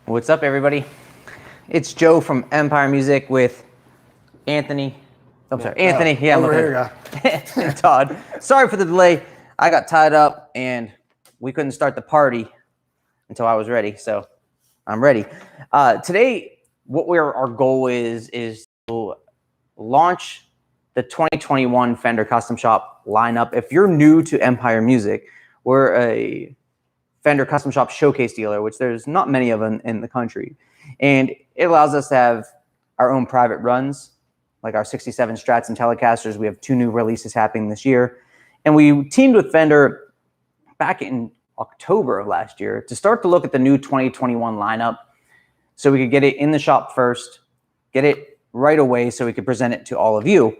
What's up, everybody? It's Joe from Empire Music with Anthony. I'm sorry, Anthony. Yeah, over here, and Todd. Sorry for the delay. I got tied up and we couldn't start the party until I was ready. So I'm ready. Today, our goal is to launch the 2021 Fender Custom Shop lineup. If you're new to Empire Music, we're a Fender Custom Shop showcase dealer, which there's not many of them in the country. And it allows us to have our own private runs, like our 67 Strats and Telecasters. We have 2 new releases happening this year. And we teamed with Fender back in October of last year to start to look at the new 2021 lineup so we could get it in the shop first, get it right away so we could present it to all of you.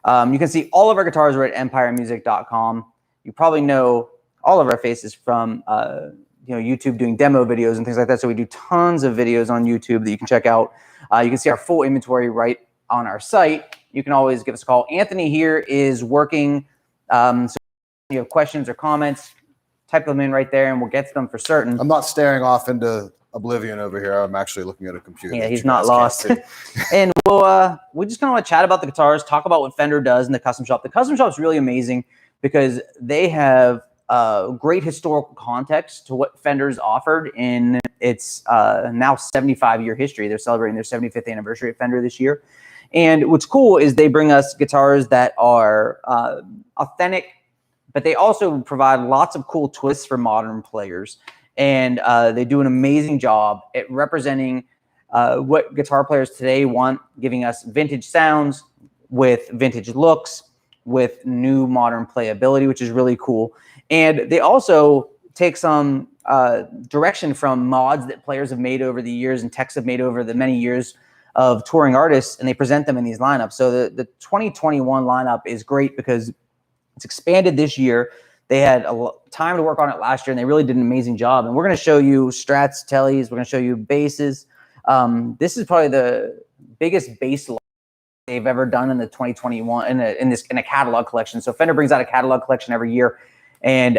You can see all of our guitars are at empiremusic.com. You probably know all of our faces from YouTube doing demo videos and things like that. So we do tons of videos on YouTube that you can check out. You can see our full inventory right on our site. You can always give us a call. Anthony here is working. So if you have questions or comments, type them in right there and we'll get to them for certain. I'm not staring off into oblivion over here. I'm actually looking at a computer. Yeah, he's not lost. And we just kind of want to chat about the guitars, talk about what Fender does in the custom shop. The custom shop is really amazing because they have great historical context to what Fender's offered in its now 75-year history. They're celebrating their 75th anniversary of Fender this year. And what's cool is they bring us guitars that are authentic, but they also provide lots of cool twists for modern players. And they do an amazing job at representing what guitar players today want, giving us vintage sounds with vintage looks, with new modern playability, which is really cool. And they also take some direction from mods that players have made over the years and techs have made over the many years of touring artists, and they present them in these lineups. So the 2021 lineup is great because it's expanded this year. They had time to work on it last year, and they really did an amazing job. And we're going to show you Strats, Tellies. We're going to show you basses. This is probably the biggest bass they've ever done in the 2021 in a catalog collection. So Fender brings out a catalog collection every year, and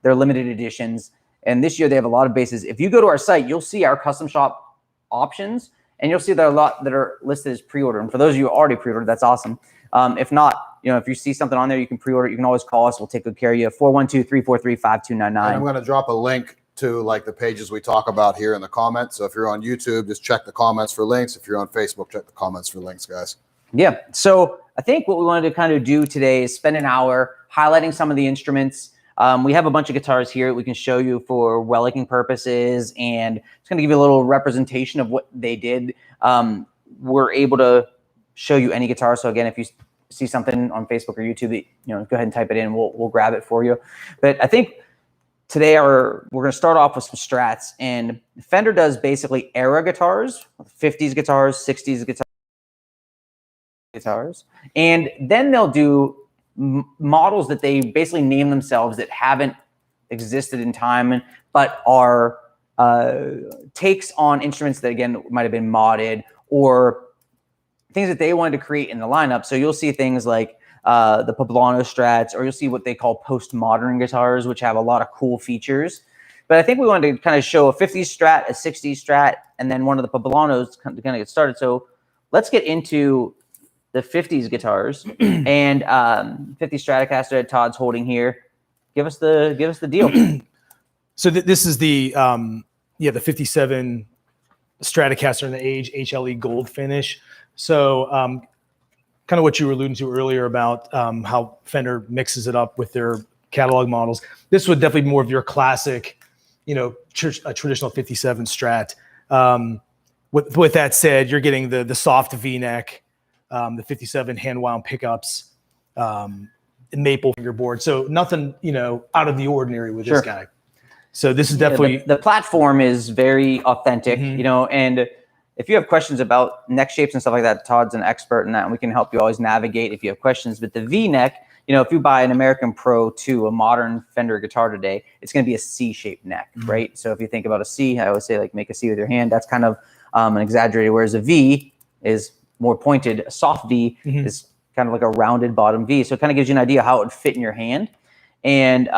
they're limited editions. And this year they have a lot of basses. If you go to our site, you'll see our custom shop options, and you'll see there are a lot that are listed as pre-order. And for those of you who already pre-ordered, that's awesome. If not, if you see something on there, you can pre-order. You can always call us. We'll take good care of you. 412-343-5299. And I'm going to drop a link to like the pages we talk about here in the comments. So if you're on YouTube, just check the comments for links. If you're on Facebook, check the comments for links, guys. Yeah. So I think what we wanted to kind of do today is spend an hour highlighting some of the instruments. We have a bunch of guitars here that we can show you for relicing purposes, and it's going to give you a little representation of what they did. We're able to show you any guitar. So again, if you see something on Facebook or YouTube, go ahead and type it in. We'll grab it for you. But I think today we're going to start off with some Strats, and Fender does basically era guitars, 50s guitars, 60s guitars, and then they'll do models that they basically name themselves that haven't existed in time, but are takes on instruments that again might have been modded or things that they wanted to create in the lineup. So you'll see things like the Poblano Strats, or you'll see what they call postmodern guitars, which have a lot of cool features. But I think we wanted to kind of show a 50s Strat, a 60s Strat, and then one of the Poblanos to kind of get started. So let's get into the 50s guitars and 50 Stratocaster that Todd's holding here. Give us the deal. So this is the 57 Stratocaster in the age HLE gold finish. So kind of what you were alluding to earlier about how Fender mixes it up with their catalog models. This would definitely be more of your classic, a traditional 57 Strat. With that said, you're getting the soft V-neck, the 57 hand wound pickups, and maple fingerboard. So nothing, out of the ordinary with this guy. So this is definitely the platform is very authentic, and if you have questions about neck shapes and stuff like that, Todd's an expert in that, and we can help you always navigate if you have questions. But the V-neck, if you buy an American Pro 2, a modern Fender guitar today, it's going to be a C-shaped neck, right? So if you think about a C, I always say like make a C with your hand. That's kind of an exaggerated, whereas a V is more pointed. A soft V is kind of like a rounded bottom V. So it kind of gives you an idea how it would fit in your hand. And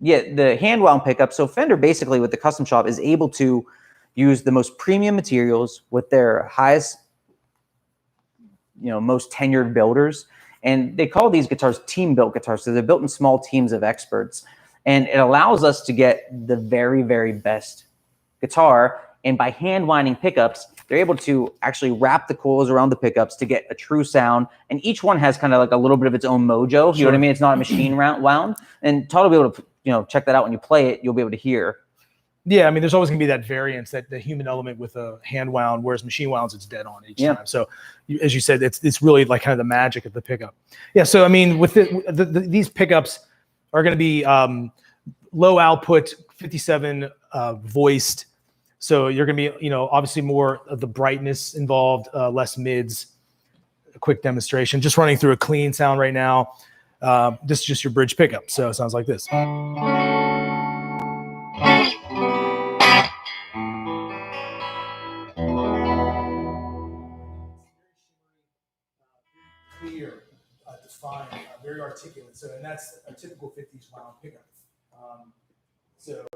Yeah, the hand wound pickup. So Fender basically with the custom shop is able to use the most premium materials with their highest, most tenured builders. And they call these guitars team built guitars. So they're built in small teams of experts. And it allows us to get the very, very best guitar. And by hand winding pickups, they're able to actually wrap the coils around the pickups to get a true sound. And each one has kind of like a little bit of its own mojo. You know what I mean? It's not a machine wound. And Todd will be able to, check that out when you play it. You'll be able to hear. Yeah, I mean, there's always going to be that variance, that the human element with a hand wound, whereas machine wounds, it's dead on each time. So, as you said, it's really like kind of the magic of the pickup. Yeah. So, I mean, with these pickups are going to be low output, 57 voiced. So you're going to be, obviously more of the brightness involved, less mids. A quick demonstration, just running through a clean sound right now. This is just your bridge pickup. So it sounds like this. Clear, defined, very articulate. So, and that's a typical 50s wound pickup. So,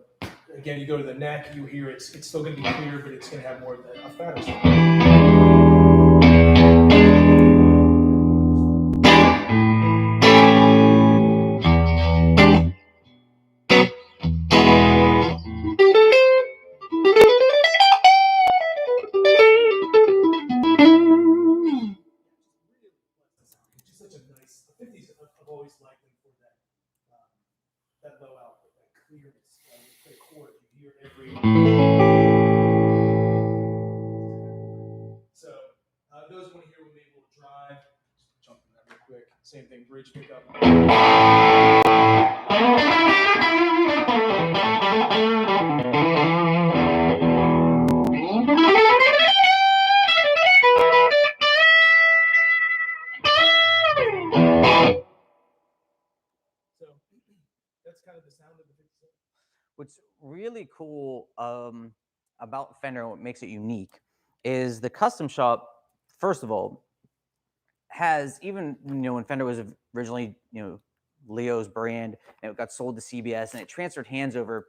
again, you go to the neck, you hear it's still going to be clear, but it's going to have more of a fatter sound. It's just such a nice. The 50s, I've always liked them for that low output, that clearness, the chord. You hear every. So those want to hear when they will drive. Just jump in that real quick. Same thing, bridge pickup. So that's kind of the sound of the 57. What's really cool about Fender and what makes it unique is the custom shop, first of all, has even, when Fender was originally, Leo's brand, and it got sold to CBS and it transferred hands over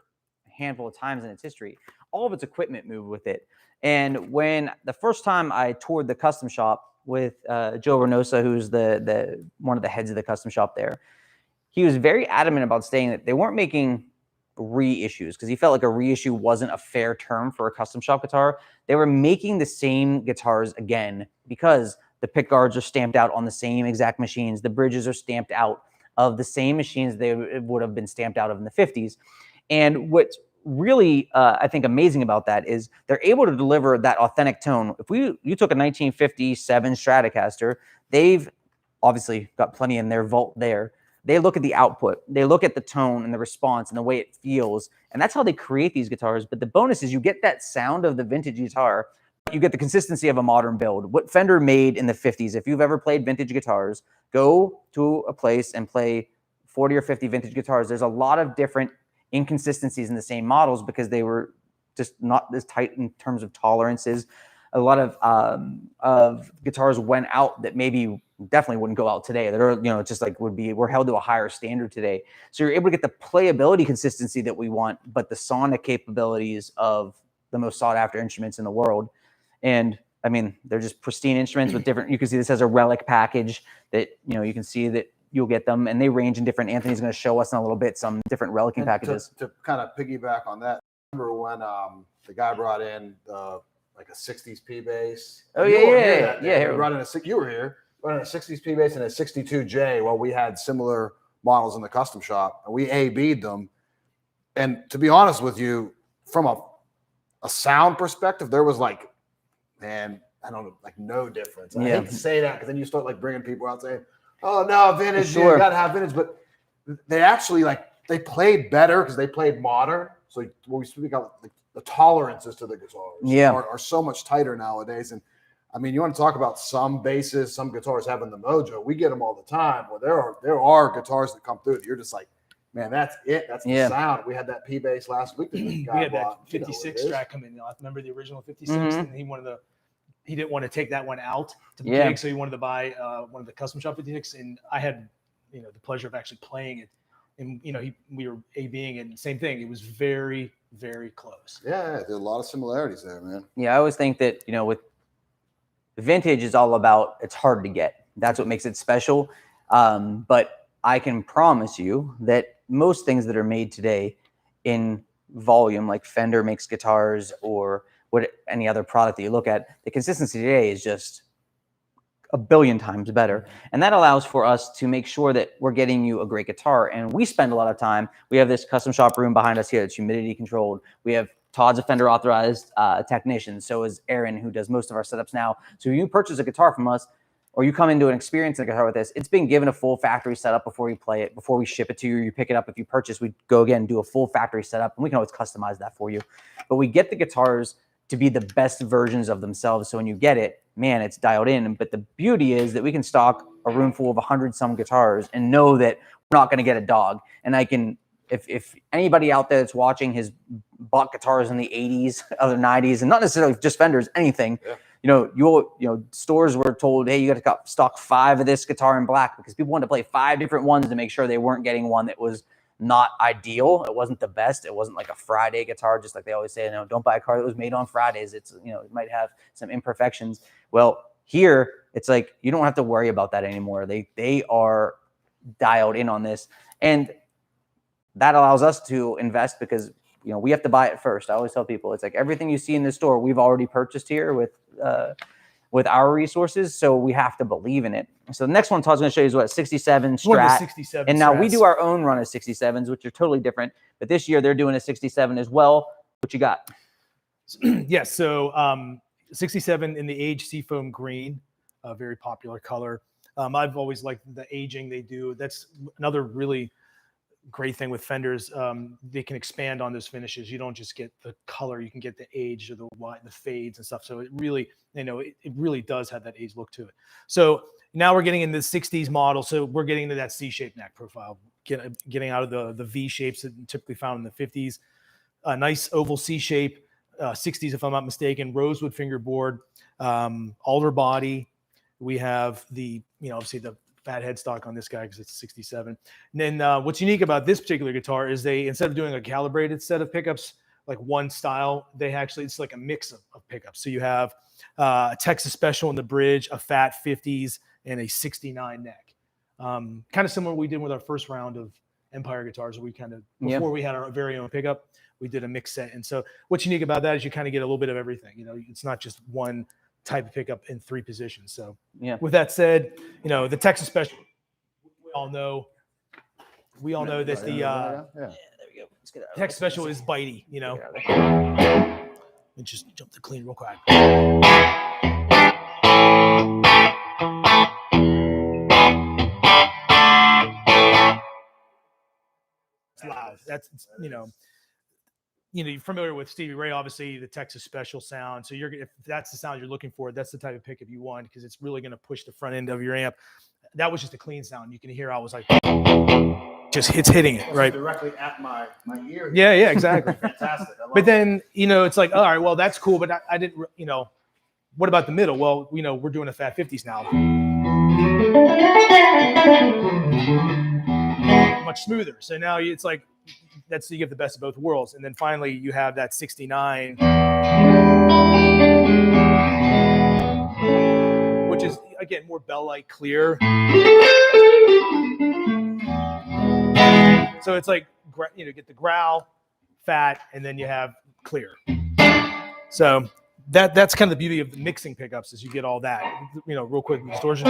a handful of times in its history, all of its equipment moved with it. And when the first time I toured the custom shop with Joe Reynosa, who's the one of the heads of the custom shop there, he was very adamant about saying that they weren't making reissues because he felt like a reissue wasn't a fair term for a custom shop guitar. They were making the same guitars again because the pick guards are stamped out on the same exact machines. The bridges are stamped out of the same machines they would have been stamped out of in the 50s. And what's really, I think, amazing about that is they're able to deliver that authentic tone. If you took a 1957 Stratocaster, they've obviously got plenty in their vault there. They look at the output, they look at the tone and the response and the way it feels. And that's how they create these guitars. But the bonus is you get that sound of the vintage guitar. You get the consistency of a modern build. What Fender made in the 50s, if you've ever played vintage guitars, go to a place and play 40 or 50 vintage guitars. There's a lot of different inconsistencies in the same models because they were just not as tight in terms of tolerances. A lot of guitars went out that maybe definitely wouldn't go out today. That are, just like we're held to a higher standard today. So you're able to get the playability consistency that we want, but the sonic capabilities of the most sought after instruments in the world. And I mean, they're just pristine instruments with different, you can see this as a relic package that, you can see that you'll get them, and they range in different, Anthony's going to show us in a little bit some different relicing packages. To kind of piggyback on that, remember when the guy brought in like a 60s P bass? Oh, yeah. You were here. Running a 60s P bass and a 62J. Well, we had similar models in the custom shop, and we A/B'd them. And to be honest with you, from a sound perspective, there was like, man, I don't know, like no difference. I hate to say that because then you start like bringing people out saying, "Oh no, vintage, you gotta have vintage." But they actually they played better because they played modern. So when we speak about the tolerances to the guitars are so much tighter nowadays. And I mean, you want to talk about some basses, some guitars having the mojo. We get them all the time. Well, there are guitars that come through that you're just like, man, that's it. That's the sound. We had that P bass last week. We had that 56 Strat come in. I remember the original 56, and he didn't want to take that one out to gig, so he wanted to buy one of the custom shop 56. And I had the pleasure of actually playing it and we were A-Bing, and same thing. It was very, very close. Yeah, there's a lot of similarities there, man. Yeah, I always think that, with vintage is all about, it's hard to get. That's what makes it special. But I can promise you that most things that are made today in volume, like Fender makes guitars or any other product that you look at, the consistency today is just a billion times better. And that allows for us to make sure that we're getting you a great guitar. And we spend a lot of time. We have this custom shop room behind us here that's humidity controlled. We have Todd's a Fender authorized technician. So is Aaron, who does most of our setups now. So if you purchase a guitar from us, or you come into an experience in a guitar with us, it's been given a full factory setup before you play it, before we ship it to you, you pick it up. If you purchase, we go again and do a full factory setup, and we can always customize that for you. But we get the guitars to be the best versions of themselves. So when you get it, man, it's dialed in. But the beauty is that we can stock a room full of 100-some guitars and know that we're not going to get a dog. And I can, if anybody out there that's watching has bought guitars in the 80s, other 90s, and not necessarily just Fenders, anything, stores were told, hey, you got to stock 5 of this guitar in black, because people wanted to play 5 different ones to make sure they weren't getting one that was not ideal. It wasn't the best. It wasn't like a Friday guitar, just like they always say, don't buy a car that was made on Fridays. It's, it might have some imperfections. Well, here it's like, you don't have to worry about that anymore. They are dialed in on this. And that allows us to invest, because we have to buy it first. I always tell people, it's like everything you see in the store, we've already purchased here with our resources, so we have to believe in it. So the next one Todd's going to show you is what, 67 Strat. 67 and now strats. we do our own run of 67s, which are totally different. But this year they're doing a 67 as well. What you got? Yes, so 67 in the age seafoam green, a very popular color. I've always liked the aging they do. That's another really great thing with Fenders. They can expand on those finishes. You don't just get the color, you can get the age or the white, the fades and stuff. So it really, it really does have that age look to it. So now we're getting into the 60s model. So we're getting into that C-shaped neck profile, getting out of the V shapes that typically found in the 50s. A nice oval C shape, 60s if I'm not mistaken, rosewood fingerboard, alder body. We have the, obviously the fat headstock on this guy because it's 67. And then what's unique about this particular guitar is they, instead of doing a calibrated set of pickups, like one style, it's like a mix of pickups. So you have a Texas Special in the bridge, a fat 50s, and a 69 neck. Kind of similar to what we did with our first round of Empire guitars, where we kind of, before we had our very own pickup, we did a mix set. And so what's unique about that is you kind of get a little bit of everything. It's not just one type of pickup in 3 positions. So with that said, the Texas Special, we all know that the There we go. Let's get out of Texas Special is bitey, and just jump the clean real quick. It's loud. That's, you're familiar with Stevie Ray, obviously the Texas Special sound. So if that's the sound you're looking for, that's the type of pickup you want, because it's really going to push the front end of your amp. That was just a clean sound. You can hear I was like, it's hitting it right directly at my ear. Yeah, exactly. Fantastic. But then it's like, all right, well that's cool, but I didn't, what about the middle? Well, we're doing a fat 50s now. Much smoother. So now it's like, you get the best of both worlds. And then finally you have that 69, which is again more bell-like clear. So it's like, get the growl, fat, and then you have clear. So that's kind of the beauty of the mixing pickups, is you get all that, real quick distortion.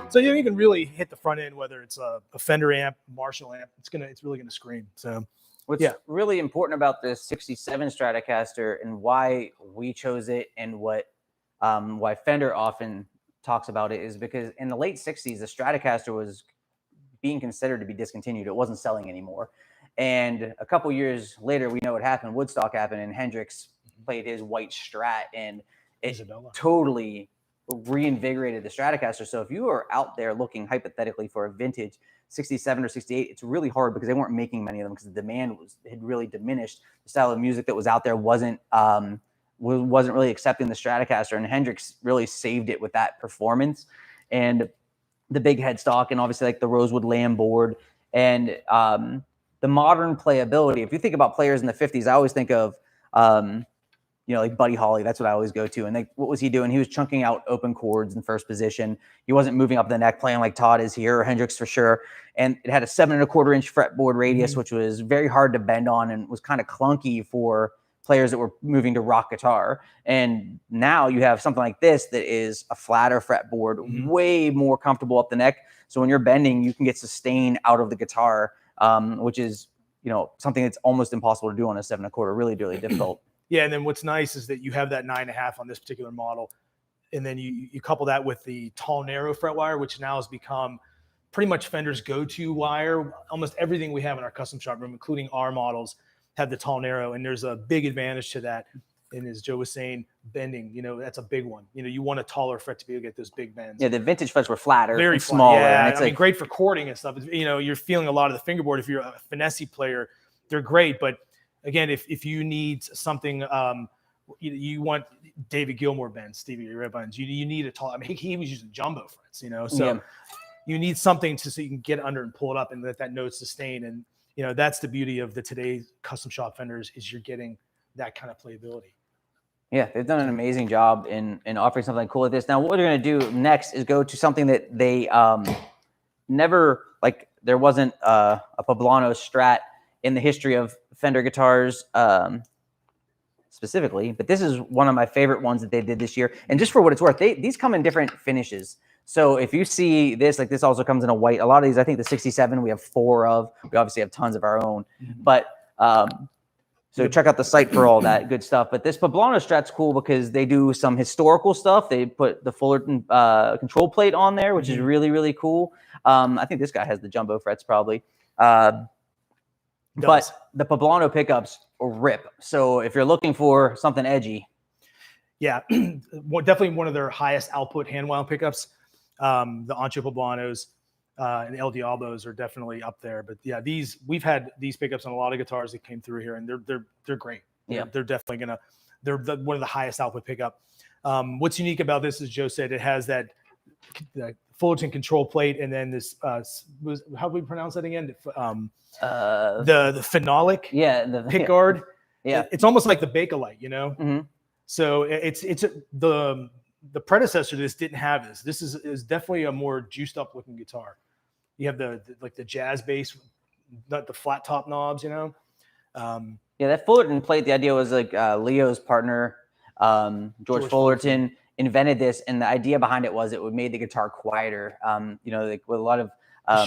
So you can really hit the front end, whether it's a Fender amp, Marshall amp. It's really gonna scream. So what's really important about the 67 Stratocaster and why we chose it, and why Fender often talks about it, is because in the late 60s, the Stratocaster was being considered to be discontinued. It wasn't selling anymore. And a couple years later, we know what happened. Woodstock happened, and Hendrix played his white Strat, and it totally reinvigorated the Stratocaster. So if you are out there looking hypothetically for a vintage 67 or 68, it's really hard, because they weren't making many of them, because the demand had really diminished. The style of music that was out there wasn't wasn't really accepting the Stratocaster, and Hendrix really saved it with that performance and the big headstock, and obviously like the rosewood lamb board and the modern playability. If you think about players in the 50s, I always think of like Buddy Holly. That's what I always go to. And what was he doing? He was chunking out open chords in first position. He wasn't moving up the neck, playing like Todd is here, or Hendrix for sure. And it had a 7 1/4 inch fretboard radius, which was very hard to bend on and was kind of clunky for players that were moving to rock guitar. And now you have something like this that is a flatter fretboard, way more comfortable up the neck. So when you're bending, you can get sustain out of the guitar, which is, something that's almost impossible to do on a 7 1/4, really, really difficult. Yeah, and then what's nice is that you have that 9.5 on this particular model, and then you couple that with the tall, narrow fret wire, which now has become pretty much Fender's go-to wire. Almost everything we have in our custom shop room, including our models, have the tall, narrow, and there's a big advantage to that. And as Joe was saying, bending, that's a big one. You want a taller fret to be able to get those big bends. Yeah, the vintage frets were flatter, very and smaller. Yeah, and it's mean, great for chording and stuff. You're feeling a lot of the fingerboard. If you're a finesse player, they're great, but again, if you need something, you want David Gilmour bends, Stevie Ray Vaughan's. You need a tall. I mean, he was using jumbo frets, So you need something so you can get under and pull it up and let that note sustain. And that's the beauty of today's custom shop Fenders, is you're getting that kind of playability. Yeah, they've done an amazing job in offering something cool like this. Now, what we're going to do next is go to something that they never, like, there wasn't a Poblano Strat in the history of Fender guitars specifically, but this is one of my favorite ones that they did this year. And just for what it's worth, these come in different finishes. So if you see this, like this also comes in a white. A lot of these, I think the 67, we have 4 of. We obviously have tons of our own. But so check out the site for all that good stuff. But this Poblano Strat's cool because they do some historical stuff. They put the Fullerton control plate on there, which is really, really cool. I think this guy has the jumbo frets probably. But the Poblano pickups rip. So if you're looking for something edgy. Yeah, definitely one of their highest output hand wound pickups. The Ancho Poblanos and the El Diablos are definitely up there. But yeah, we've had these pickups on a lot of guitars that came through here, and they're great. Yeah, they're definitely they're one of the highest output pickup. What's unique about this, as Joe said, it has that Fullerton control plate, and then this how do we pronounce that again? The phenolic, the pick guard. Yeah, it's almost like the Bakelite, So it's the predecessor to this didn't have this. This is definitely a more juiced up looking guitar. You have the jazz bass, not the flat top knobs, Yeah, that Fullerton plate. The idea was like Leo's partner, George Fullerton, invented this, and the idea behind it was it would made the guitar quieter. Like with a lot of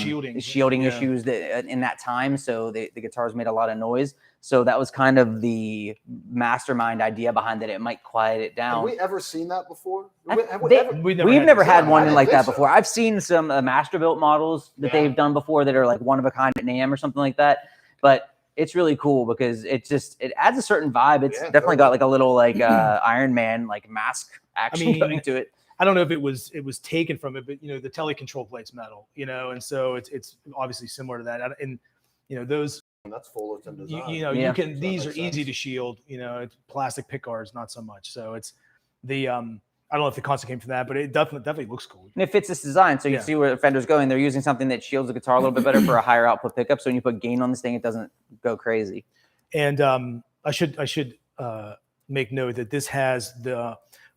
shielding issues that in that time, so the guitars made a lot of noise. So that was kind of the mastermind idea behind it. It might quiet it down. Have we ever seen that before? We've never had one like that before. I've seen some Masterbuilt models that they've done before that are like one of a kind at NAMM or something like that. But it's really cool because it adds a certain vibe. It's definitely got like a little like Iron Man like mask action going to it. I don't know if it was taken from it, but the tele control plate's metal, and so it's obviously similar to that. And those. That's Fullerton design. You can. These are easy to shield. It's plastic pick guards, not so much. So it's the. I don't know if the concept came from that, but it definitely looks cool. And it fits this design, so you see where Fender's going. They're using something that shields the guitar a little bit better for a higher output pickup. So when you put gain on this thing, it doesn't go crazy. And I should make note that this has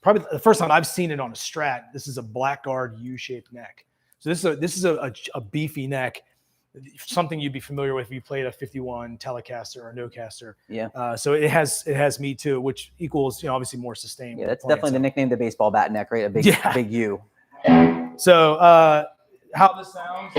probably the first time I've seen it on a Strat. This is a Blackguard U-shaped neck. So this is a beefy neck. Something you'd be familiar with if you played a 51 Telecaster or Nocaster. Yeah. So it has meat too, which equals obviously more sustain. Yeah, that's definitely the nickname, the baseball bat neck, right? A big U. So how this sounds.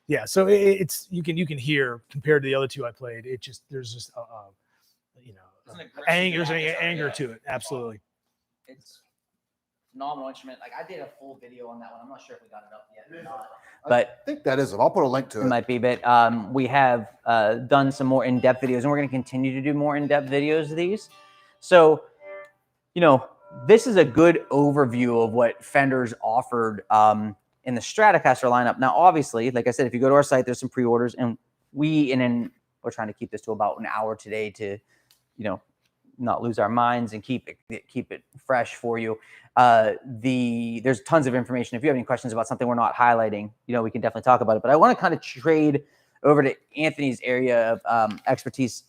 Yeah, so it's you can hear compared to the other two I played. There's just anger to it. Absolutely. phenomenal instrument. Like I did a full video on that one. I'm not sure if we got it up yet or not, I but think that is it. I'll put a link to it it. might be. But we have done some more in-depth videos, and we're going to continue to do more in-depth videos of these. So, you know, this is a good overview of what Fender's offered in the Stratocaster lineup. Now, obviously, like I said, if you go to our site, there's some pre-orders, and we're trying to keep this to about an hour today to, you know, not lose our minds and keep it fresh for you. There's tons of information. If you have any questions about something we're not highlighting, you know, we can definitely talk about it. But I want to kind of trade over to Anthony's area of expertise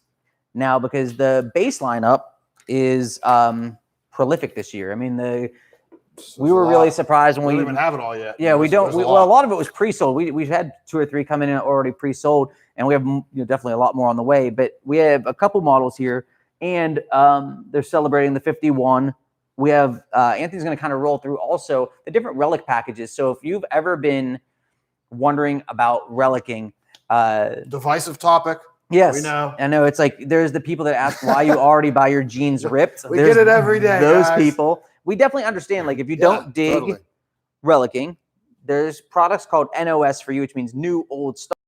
now, because the bass lineup is prolific this year. I mean, we were really surprised when we we don't even have it all yet. Yeah, we don't. There's a Well, a lot. lot of it was pre-sold. We've had 2 or 3 come in and already pre-sold, and we have definitely a lot more on the way. But we have a couple models here, and they're celebrating the 51. We have Anthony's going to kind of roll through also the different relic packages. So if you've ever been wondering about relicing, Divisive topic. yes, We know. I know it's like there's the people that ask why you already buy your jeans ripped. We There's get it every day, Those guys. people. We definitely understand. Like if you don't dig totally. relicing, there's products called NOS for you, which means new, old, stuff,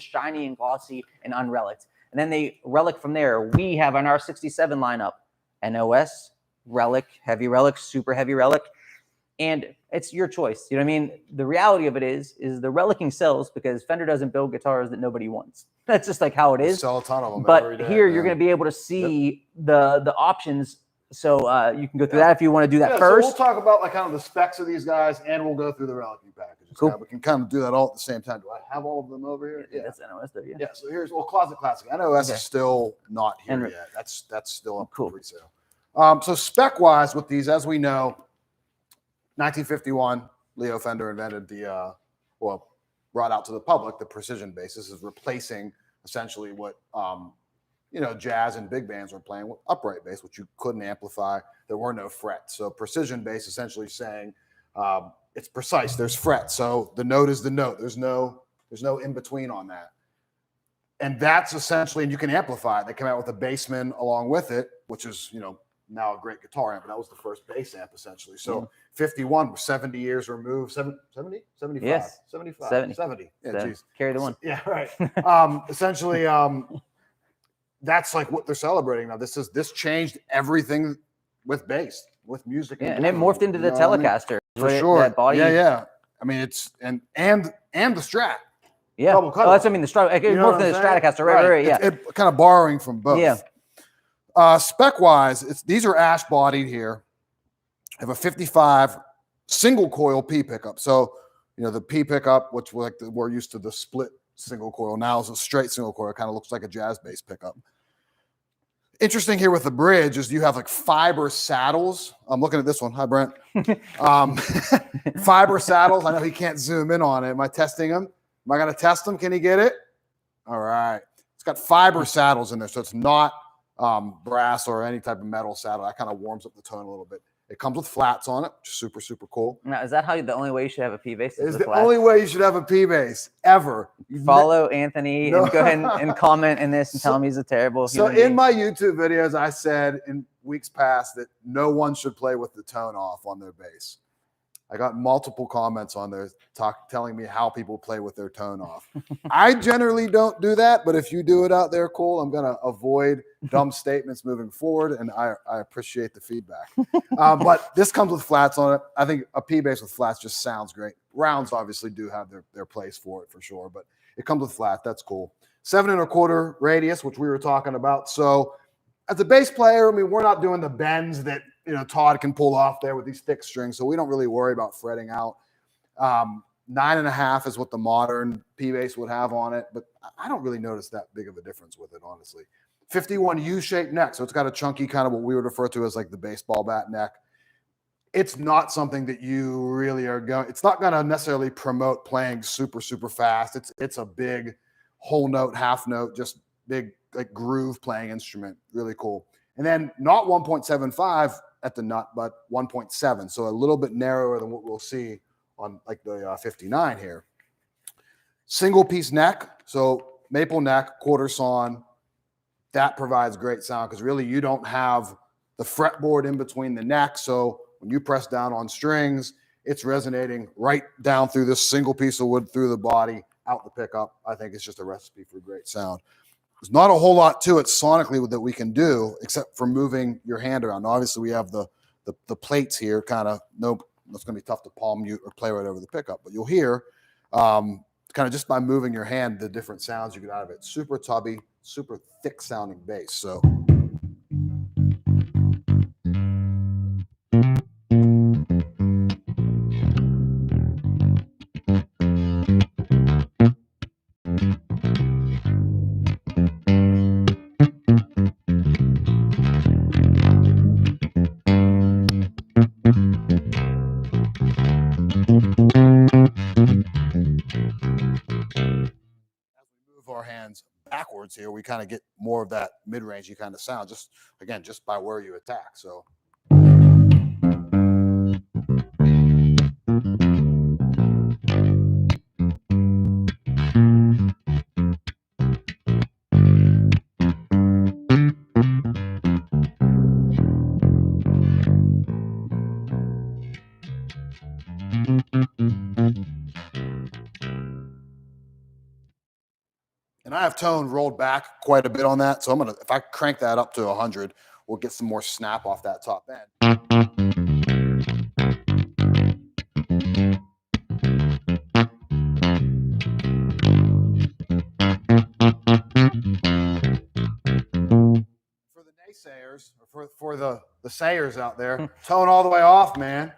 shiny and glossy and unrelicked. And then they relic from there. We have on our 67 lineup NOS, relic, heavy relic, super heavy relic. And it's your choice. You know what I mean? The reality of it is the relicing sells because Fender doesn't build guitars that nobody wants. That's just like how it is. Sell a ton of them But every day, here man. you're going to be able to see the options. So you can go through that if you want to do that first. So we'll talk about like kind of the specs of these guys, and we'll go through the relicing packages. Cool. Yeah, we can kind of do that all at the same time. Do I have all of them over here? Yeah, that's NOS there. Yeah. Yeah. So here's Closet Classic. NOS Okay. is still not here And- yet. That's still up Cool. for resale. So spec wise with these, as we know, 1951, Leo Fender invented brought out to the public the precision bass. This is replacing essentially what jazz and big bands were playing with upright bass, which you couldn't amplify. There were no frets. So precision bass essentially saying it's precise. There's frets. So the note is the note. There's no in between on that. And that's essentially, and you can amplify it. They came out with a Bassman along with it, which is, now a great guitar amp, but that was the first bass amp essentially. So 51 was 70 years removed, 70, 75, Yes. 75, 70. 70. Yeah, So, geez. carry the one. Yeah, right. Essentially, that's like what they're celebrating now. This changed everything with bass, with music. Yeah, in and it general, morphed into the you know what I mean? Telecaster. For That- sure. That body. Yeah. I mean, it's and the Strat. Yeah. Double Oh, cut that's off. what I mean. The Strat. It You know morphed what into the I'm saying? Stratocaster. Right. Yeah. It kind of borrowing from both. Yeah. Spec wise, these are ash bodied here. I have a 55 single coil P pickup. So, the P pickup, which we're used to the split single coil, now is a straight single coil. It kind of looks like a jazz bass pickup. Interesting here with the bridge is you have like fiber saddles. I'm looking at this one. Hi, Brent. Fiber saddles. I know he can't zoom in on it. Am I testing him? Am I going to test him? Can he get it? All right. It's got fiber saddles in there, so it's not brass or any type of metal saddle. That kind of warms up the tone a little bit. It comes with flats on it, which is super, super cool. Now, is that how the only way you should have a P bass? It's with the flats? only way you should have a P bass ever. Follow Anthony No. and go ahead and comment in this and tell him he's a terrible So human in being. my YouTube videos, I said in weeks past that no one should play with the tone off on their bass. I got multiple comments on there telling me how people play with their tone off. I generally don't do that, but if you do it out there, cool. I'm going to avoid dumb statements moving forward, and I appreciate the feedback. But this comes with flats on it. I think a P bass with flats just sounds great. Rounds obviously do have their place for it for sure, but it comes with flat. That's cool. 7 1/4 radius, which we were talking about. So as a bass player, I mean, we're not doing the bends that Todd can pull off there with these thick strings, so we don't really worry about fretting out. 9 1/2 is what the modern P bass would have on it, but I don't really notice that big of a difference with it, honestly. 51 U-shaped neck, so it's got a chunky kind of what we would refer to as like the baseball bat neck. It's not something that you really are going. It's not going to necessarily promote playing super, super fast. It's a big whole note, half note, just big like groove playing instrument. Really cool. And then not 1.75 at the nut, but 1.7. So a little bit narrower than what we'll see on like the 59 here. Single piece neck. So maple neck, quarter sawn. That provides great sound because really you don't have the fretboard in between the neck. So when you press down on strings, it's resonating right down through this single piece of wood, through the body, out the pickup. I think it's just a recipe for great sound. There's not a whole lot to it sonically that we can do except for moving your hand around. Now, obviously, we have the plates here, kind of, it's going to be tough to palm mute or play right over the pickup, but you'll hear kind of just by moving your hand the different sounds you get out of it. Super tubby, super thick sounding bass. So. Our hands backwards here, we kind of get more of that mid-range kind of sound, just again, just by where you attack. So and I have tone rolled back quite a bit on that. So I'm going to, if I crank that up to 100, we'll get some more snap off that top end. For the naysayers, or for the sayers out there, tone all the way off, man.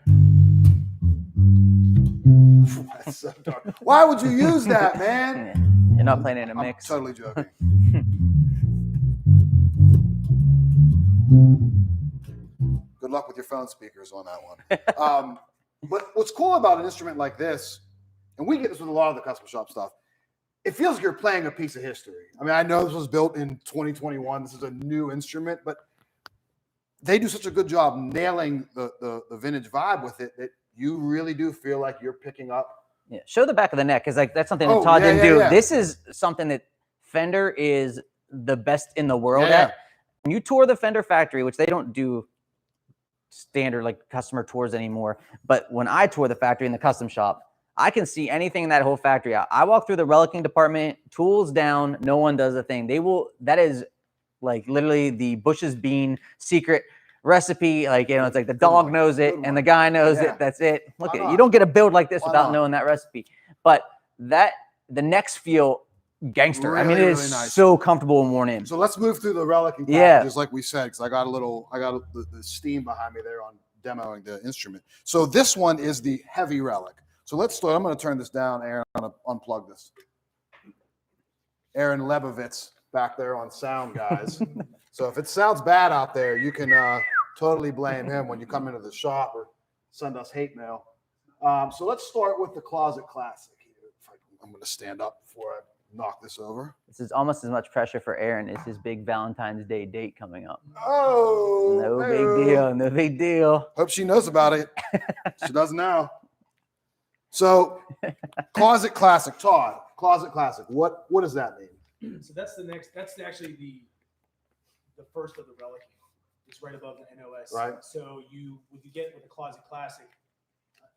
That's so dark. Why would you use that, man? You're not playing in a mix. I'm totally joking. Good luck with your phone speakers on that one. But what's cool about an instrument like this, and we get this with a lot of the custom shop stuff, it feels like you're playing a piece of history. I mean, I know this was built in 2021. This is a new instrument, but they do such a good job nailing the vintage vibe with it that you really do feel like you're picking up. Yeah, show the back of the neck, because like that's something that Todd didn't do. Yeah. This is something that Fender is the best in the world at. When you tour the Fender factory, which they don't do standard like customer tours anymore, but when I tour the factory in the custom shop, I can see anything in that whole factory out. I walk through the relicing department, tools down, no one does a thing. That is like literally the Bush's Bean secret recipe. Like, it's like the dog knows it and the guy knows it. That's it. Look at it. You don't get a build like this without knowing that recipe. But the necks feel gangster. Really, I mean, it is nice. So comfortable and worn in. So let's move through the relicing packages, like we said, because I got the steam behind me there on demoing the instrument. So this one is the heavy relic. So let's start. I'm going to turn this down, Aaron. I'm going to unplug this. Aaron Lebovitz back there on sound, guys. So if it sounds bad out there, you can totally blame him when you come into the shop or send us hate mail. So let's start with the Closet Classic here. I'm going to stand up before I knock this over. This is almost as much pressure for Aaron as his big Valentine's Day date coming up. Oh, no big deal. No big deal. Hope she knows about it. She does now. So, Closet Classic, Todd. Closet Classic. What does that mean? So that's actually the first of the relic. It's right above the NOS. Right. So what you get with the Closet Classic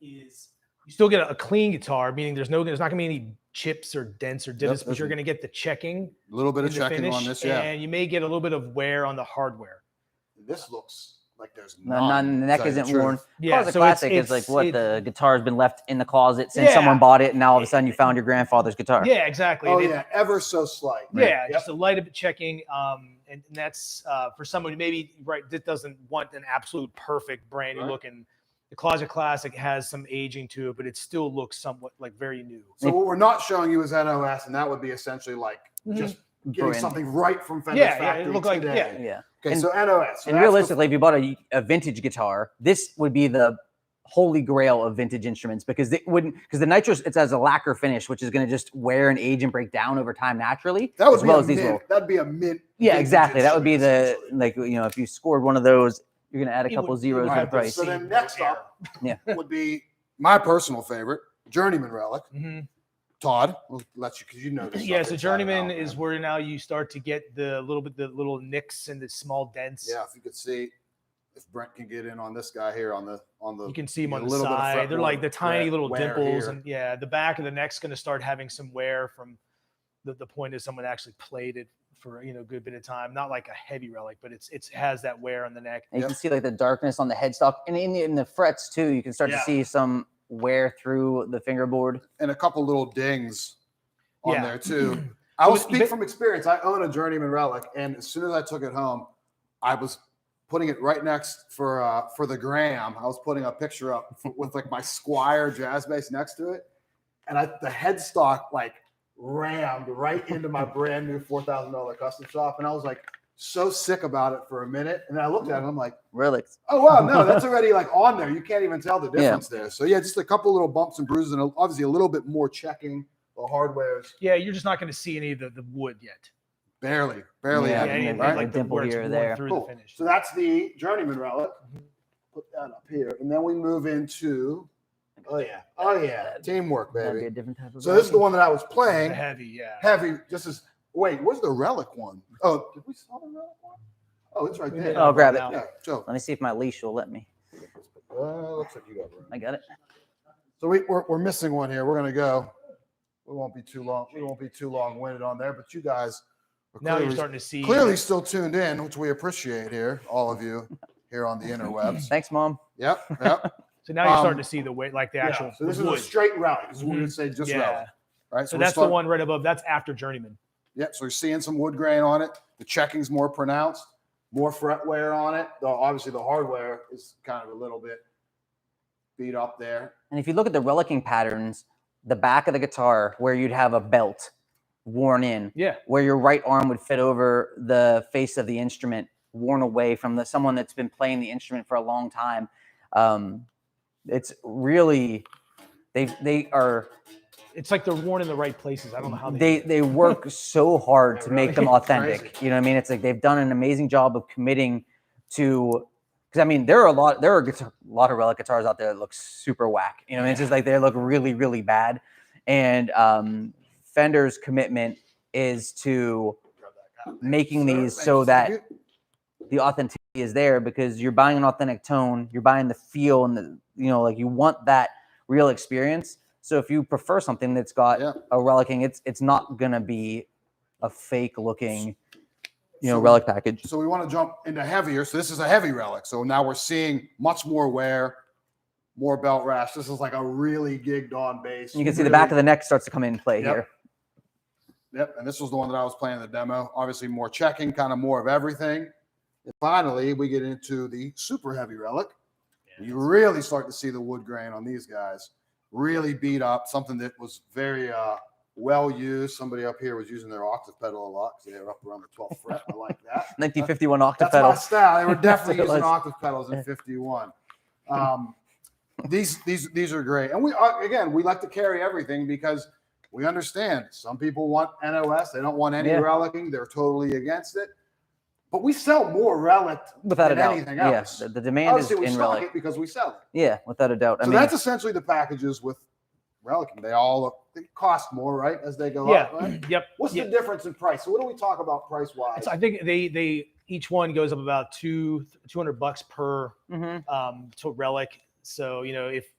is you still get a clean guitar, meaning there's not going to be any chips or dents or divots, but you're going to get the checking. A little bit of checking on this, and you may get a little bit of wear on the hardware. This looks like there's none. The neck isn't worn. Yeah, Closet Classic is like the guitar's been left in the closet since someone bought it, and now all of a sudden you found your grandfather's guitar. Yeah, exactly. Oh, yeah, ever so slight. Yeah, just a light bit checking. And that's for someone who maybe that doesn't want an absolute perfect brand new looking. The Closet Classic has some aging to it, but it still looks somewhat like very new. So what we're not showing you is NOS, and that would be essentially like just getting something right from Fender's factory. It looked like Okay, and so NOS. So and realistically, if you bought a vintage guitar, this would be the holy grail of vintage instruments, because the nitro, it's as a lacquer finish, which is going to just wear and age and break down over time naturally. That would that'd be a mint. Yeah, exactly. That would be if you scored one of those, you're going to add a couple zeros to the price. So then next up would be my personal favorite, Journeyman Relic. Mm-hmm. Todd, we'll let you, because you know this. Yeah, so Journeyman is where now you start to get the little nicks and the small dents. Yeah, if you could see. if Brent can get in on this guy here on the You can see them on a the little bit of side. They're like the tiny little wear dimples, here. and yeah, the back of the neck's going to start having some wear from the point is someone actually played it for a good bit of time. Not like a heavy relic, but it has that wear on the neck. And you can see like the darkness on the headstock, and in the frets too. You can start to see some wear through the fingerboard, and a couple little dings on there too. I So will speak from experience. I own a Journeyman relic, and as soon as I took it home, I was putting it right next for the gram. I was putting a picture up with like my Squire jazz bass next to it, and the headstock like rammed right into my brand new $4,000 custom shop, and I was like so sick about it for a minute, and then I looked at it and I'm like, relics. oh wow, no, that's already like on there. You can't even tell the difference there. So yeah, just a couple little bumps and bruises, and obviously a little bit more checking the hardwares. Yeah, you're just not going to see any of the wood yet. Barely. Yeah, Any, right? Like the dimple where it's here or worn there. through Cool. the finish. So that's the Journeyman relic. Put that up here, and then we move into teamwork, That'd be baby. a different type of So this is the one that I was playing. Heavy. Heavy. This is where's the relic one? Oh, did we sell the relic one? Oh, it's right there. I'll grab it. Yeah. So Let me see if my leash will let me. looks like you got it. I got it. So we're missing one here. We're gonna go. We won't be too long. We won't be too long-winded on there. But you guys are Now you're starting to see clearly still tuned in, which we appreciate here, all of you here on the interwebs. Thanks, Mom. Yep. So now you're starting to see the weight, like the actual. So this is wood. a straight relic. This is what we would say just relic. Right. So that's the one right above. That's after Journeyman. Yep. So you're seeing some wood grain on it. The checking's more pronounced, more fret wear on it. Though obviously the hardware is kind of a little bit beat up there. And if you look at the relicing patterns, the back of the guitar where you'd have a belt worn in, where your right arm would fit over the face of the instrument, worn away from someone that's been playing the instrument for a long time. It's really they are. It's like they're worn in the right places. I don't know how they work so hard to make them authentic. Crazy. You know what I mean? It's like they've done an amazing job of committing to. Because I mean, there are a lot of relic guitars out there that look super whack. You know, it's just like they look really, really bad. And Fender's commitment is to making these so that the authenticity is there, because you're buying an authentic tone, you're buying the feel, and like you want that real experience. So if you prefer something that's got a relicing, it's not gonna be a fake looking. Relic package. So we want to jump into heavier. So this is a heavy relic. So now we're seeing much more wear, more belt rash. This is like a really gigged on bass. You can see the back of the neck starts to come in play here. Yep. And this was the one that I was playing in the demo. Obviously more checking, kind of more of everything. And finally, we get into the super heavy relic. You really start to see the wood grain on these guys. Really beat up. Something that was very well used. Somebody up here was using their octave pedal a lot because they were up around the 12th fret. I like that. 1951 octave That's pedal. my style. They were definitely using octave pedals in 51. These are great. And we like to carry everything because we understand some people want NOS. They don't want any relicing. They're totally against it. But we sell more relic without than a doubt. anything else. Yeah, the demand Obviously, is we in stock relic. it because we sell it. Yeah, without a doubt. So that's essentially the packages with relicing. They cost more, right, as they go up, right? Yep. What's the difference in price? So what do we talk about price-wise? I think they each one goes up about $200 per to relic. So if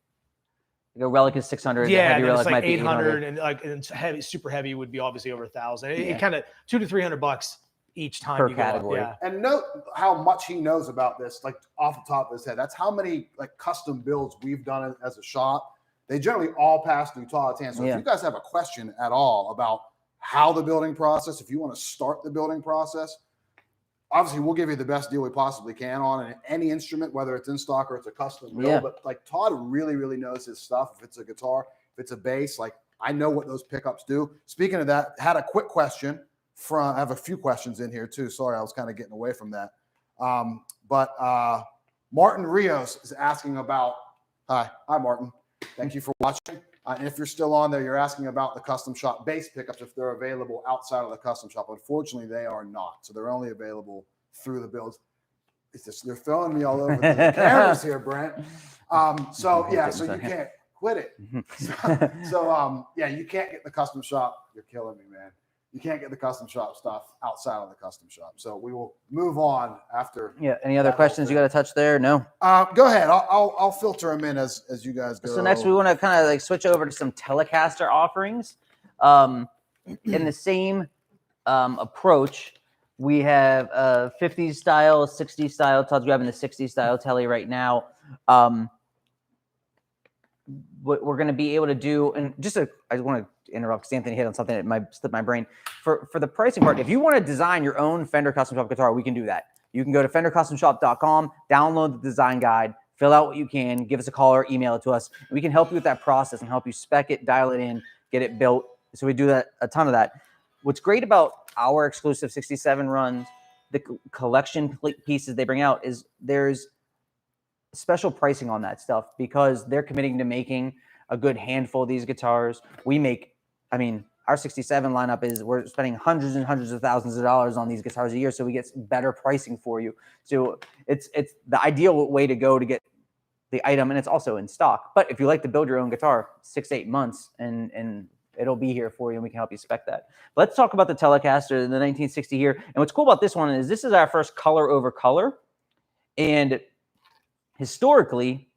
the relic is 600, the heavy relic it's like might be 800, and heavy, super heavy would be obviously over 1,000. It kind of $200 to $300 each time per you category. go up. And note how much he knows about this, like off the top of his head. That's how many like custom builds we've done as a shop. They generally all pass through Todd's hands. So if you guys have a question at all about how the building process, if you want to start the building process, obviously we'll give you the best deal we possibly can on any instrument, whether it's in stock or it's a custom build. But like Todd really, really knows his stuff. If it's a guitar, if it's a bass, like I know what those pickups do. Speaking of that, had a quick question I have a few questions in here too. Sorry, I was kind of getting away from that. But Martin Rios is asking about, hi Martin. Thank you for watching. And if you're still on there, you're asking about the custom shop bass pickups, if they're available outside of the custom shop. Unfortunately, they are not. So they're only available through the builds. They're throwing me all over the cameras here, Brent. So you can't quit it. So you can't get the custom shop. You're killing me, man. you can't get the custom shop stuff outside of the custom shop. So we will move on after. Yeah. Any other questions you got to touch there? No. Go ahead. I'll filter them in as you guys go. So next we want to kind of like switch over to some Telecaster offerings. In the same approach, we have 50s style, 60s style. Todd's grabbing the 60s style Tele right now. What we're going to be able to do, and I want to interrupt because Anthony hit on something that might slip my brain. For the pricing part, if you want to design your own Fender Custom Shop guitar, we can do that. You can go to fendercustomshop.com, download the design guide, fill out what you can, give us a call or email it to us. We can help you with that process and help you spec it, dial it in, get it built. So we do a ton of that. What's great about our exclusive 67 runs, the collection pieces they bring out, is there's special pricing on that stuff because they're committing to making a good handful of these guitars. Our 67 lineup we're spending hundreds and hundreds of thousands of dollars on these guitars a year, so we get better pricing for you. So it's the ideal way to go to get the item, and it's also in stock. But if you like to build your own guitar, 6 to 8 months, and it'll be here for you, and we can help you spec that. But let's talk about the Telecaster, the 1960 here. And what's cool about this one is this is our first color over color, and historically,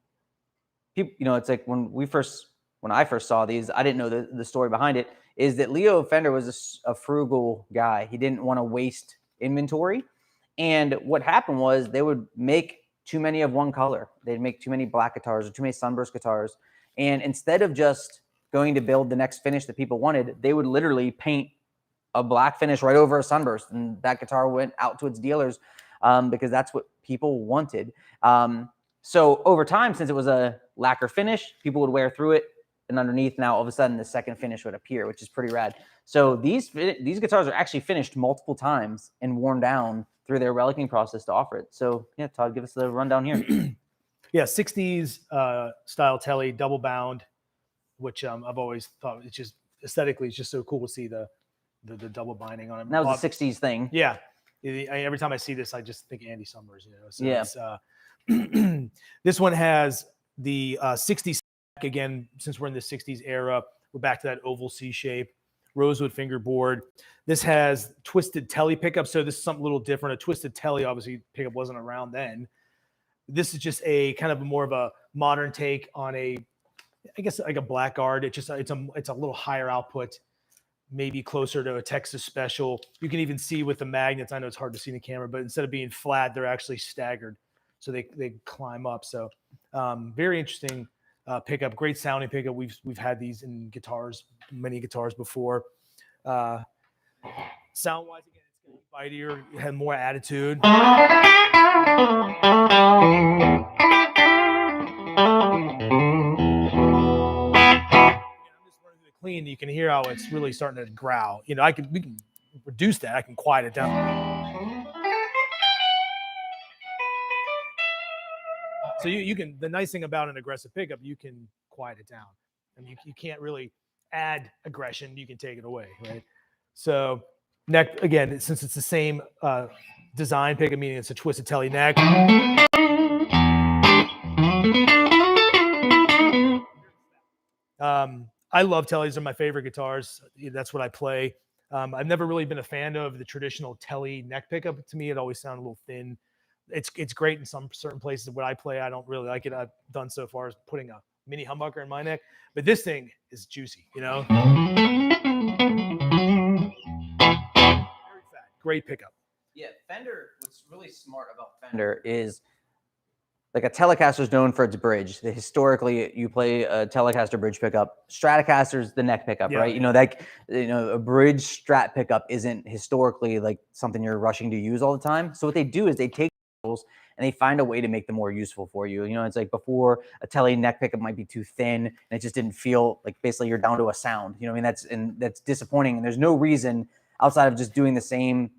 it's like when I first saw these, I didn't know the story behind it, is that Leo Fender was a frugal guy. He didn't want to waste inventory. And what happened was they would make too many of one color. They'd make too many black guitars or too many sunburst guitars. And instead of just going to build the next finish that people wanted, they would literally paint a black finish right over a sunburst. And that guitar went out to its dealers because that's what people wanted. So over time, since it was a lacquer finish, people would wear through it, and underneath now all of a sudden the second finish would appear, which is pretty rad. So these guitars are actually finished multiple times and worn down through their relicing process to offer it. So yeah, Todd, give us the rundown here. Yeah, 60s style Tele, double bound, which I've always thought it's just aesthetically, it's just so cool to see the double binding on it. And that was a 60s thing. Yeah. Every time I see this, I just think Andy Summers, So yeah. This one has the 60s again. Since we're in the 60s era, we're back to that oval C shape, rosewood fingerboard. This has twisted Tele pickup, so this is something a little different. A twisted Tele, obviously, pickup wasn't around then. This is just a kind of more of a modern take on I guess like a Blackguard. It's a little higher output, maybe closer to a Texas Special. You can even see with the magnets. I know it's hard to see in the camera, but instead of being flat, they're actually staggered. So they climb up. So very interesting pickup, great sounding pickup. We've had these in many guitars before. Sound wise, again, it's going to be bitier. It had more attitude. Clean, you can hear how it's really starting to growl. We can reduce that. I can quiet it down. So you can. The nice thing about an aggressive pickup, you can quiet it down, and you can't really add aggression. You can take it away, right? So neck again, since it's the same design pickup, meaning it's a twisted Tele neck. I love Teles. They're my favorite guitars. That's what I play. I've never really been a fan of the traditional Tele neck pickup. To me, it always sounded a little thin. It's great in some certain places. What I play, I don't really like it. I've done so far is putting a mini humbucker in my neck, but this thing is juicy, Very fat. Great pickup. Yeah, Fender, what's really smart about Fender is like a Telecaster is known for its bridge. Historically, you play a Telecaster bridge pickup. Stratocaster's the neck pickup, Yeah. right? A bridge Strat pickup isn't historically like something you're rushing to use all the time. So what they do is they take tools and they find a way to make them more useful for you. It's like before a Tele neck pickup might be too thin and it just didn't feel like basically you're down to a sound. That's disappointing. And there's no reason outside of just doing the same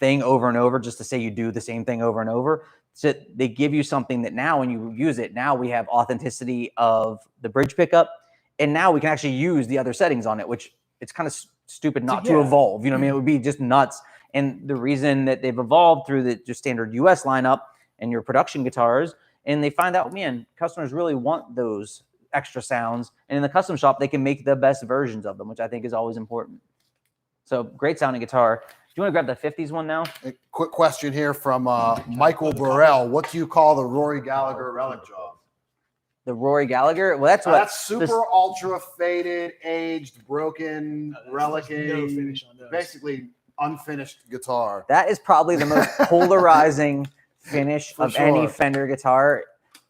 thing over and over just to say you do the same thing over and over. So they give you something that now when you use it, now we have authenticity of the bridge pickup. And now we can actually use the other settings on it, which it's kind of stupid not to evolve. It would be just nuts. And the reason that they've evolved through the just standard US lineup and your production guitars, and they find out, man, customers really want those extra sounds. And in the custom shop, they can make the best versions of them, which I think is always important. So great sounding guitar. Do you want to grab the 50s one now? A quick question here from Michael Burrell. What do you call the Rory Gallagher relic job? The Rory Gallagher? Well, that's what. That's super ultra faded, aged, broken, relicing, no finish on those. basically unfinished guitar. That is probably the most polarizing finish For of any sure. Fender guitar.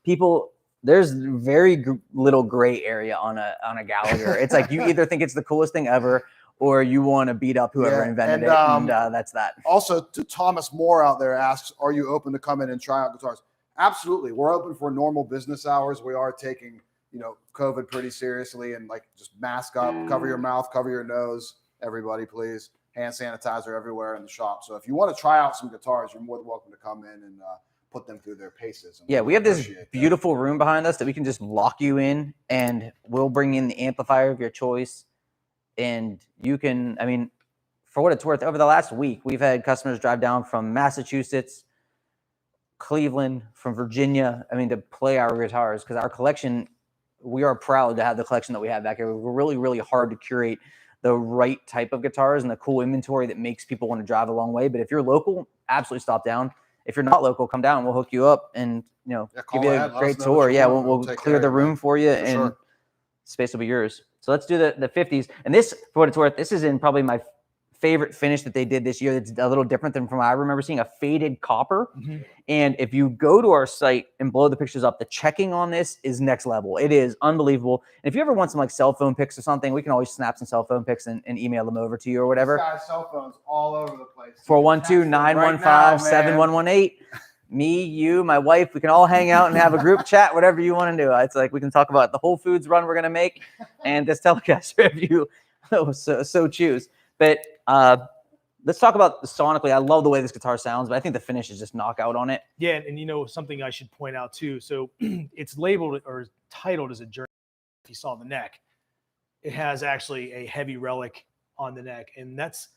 People, there's very little gray area on a Gallagher. It's like you either think it's the coolest thing ever, or you want to beat up whoever invented it, and that's that. Also, to Thomas Moore out there asks, are you open to come in and try out guitars? Absolutely. We're open for normal business hours. We are taking, COVID pretty seriously, and like just mask up, cover your mouth, cover your nose, everybody, please. Hand sanitizer everywhere in the shop. So if you want to try out some guitars, you're more than welcome to come in and put them through their paces. Yeah, we have this beautiful room behind us that we can just lock you in, and we'll bring in the amplifier of your choice. And you can, for what it's worth, over the last week, we've had customers drive down from Massachusetts, Cleveland, from Virginia, to play our guitars, because our collection, we are proud to have the collection that we have back here. We're really, really hard to curate the right type of guitars and the cool inventory that makes people want to drive a long way. But if you're local, absolutely stop down. If you're not local, come down. We'll hook you up and give you a great tour. Yeah, we'll clear the room for you, and space will be yours. So let's do the 50s. And this, for what it's worth, this is in probably my favorite finish that they did this year. That's a little different than from what I remember seeing, a faded copper. Mm-hmm. And if you go to our site and blow the pictures up, the checking on this is next level. It is unbelievable. And if you ever want some like cell phone pics or something, we can always snap some cell phone pics and email them over to you or whatever. This guy's cell phones all over the place. 412-915-7118. Me, you, my wife, we can all hang out and have a group chat, whatever you want to do. It's like we can talk about the Whole Foods run we're going to make and this Telecaster if you so choose. But let's talk about the sonically. I love the way this guitar sounds, but I think the finish is just knockout on it. Yeah, and something I should point out too. So it's labeled or titled as a journey. If you saw the neck, it has actually a heavy relic on the neck, and that's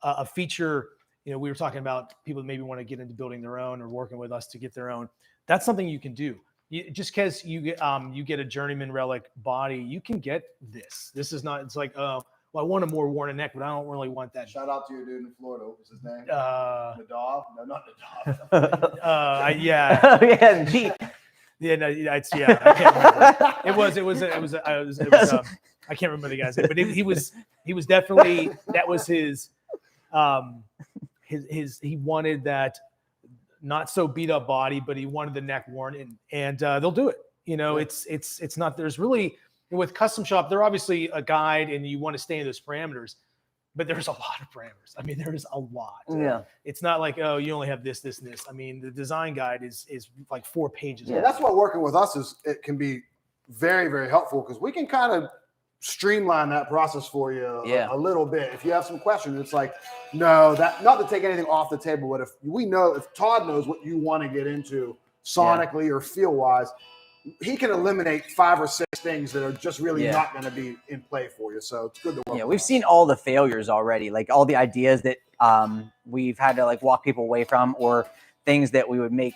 a feature. We were talking about people that maybe want to get into building their own or working with us to get their own. That's something you can do. Just because you get a journeyman relic body, you can get this. This is not. It's like well, I want a more worn neck, but I don't really want that. Shout out to your dude in Florida. What was his name? Nadav? No, not Nadav. Yeah. Yeah, Pete. Yeah, no, I can't remember. It was I can't remember the guy's name, but he was definitely, that was his he wanted that not so beat up body, but he wanted the neck worn, and they'll do it. It's not, there's really, with custom shop, they're obviously a guide and you want to stay in those parameters, but there's a lot of parameters. There's a lot. Yeah. It's not like, oh, you only have this, and this. The design guide is like 4 pages. Yeah, that's what working with us is. It can be very, very helpful because we can kind of streamline that process for you a little bit. If you have some questions, it's like, no, that not to take anything off the table, but if Todd knows what you want to get into sonically or feel wise, he can eliminate 5 or 6 things that are just really not going to be in play for you. So it's good to work. Yeah, we've seen all the failures already, like all the ideas that we've had to like walk people away from, or things that we wouldn't make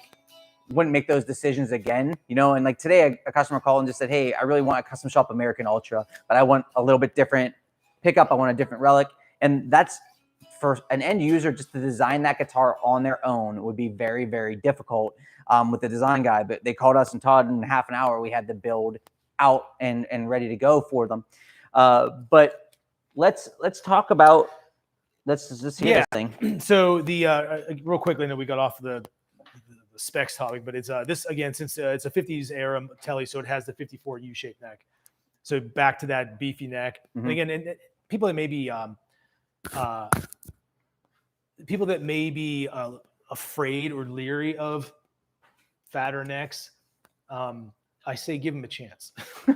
those decisions again, and like today a customer called and just said, hey, I really want a custom shop American Ultra, but I want a little bit different pickup. I want a different relic. And that's, for an end user, just to design that guitar on their own would be very, very difficult with the design guide. But they called us, and Todd, in half an hour, we had the build out and ready to go for them. But let's talk about, let's just hear this thing. So the real quickly, I know we got off the specs topic, but it's this again, since it's a 50s era Tele, so it has the 54 U-shaped neck. So back to that beefy neck. And again, people that may be afraid or leery of fatter necks, I say give them a chance. I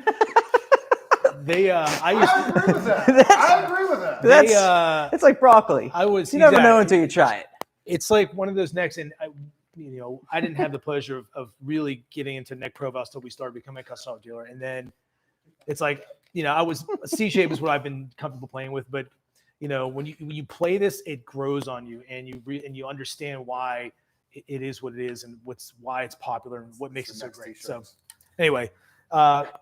agree with that. I agree with that. It's like broccoli. You never know until you try it. It's like one of those necks, and I didn't have the pleasure of really getting into neck profiles till we started becoming a custom dealer, and then it's like C shape is what I've been comfortable playing with, but when you play this, it grows on you, and you understand why it is what it is, and why it's popular, and what makes it so great. So anyway,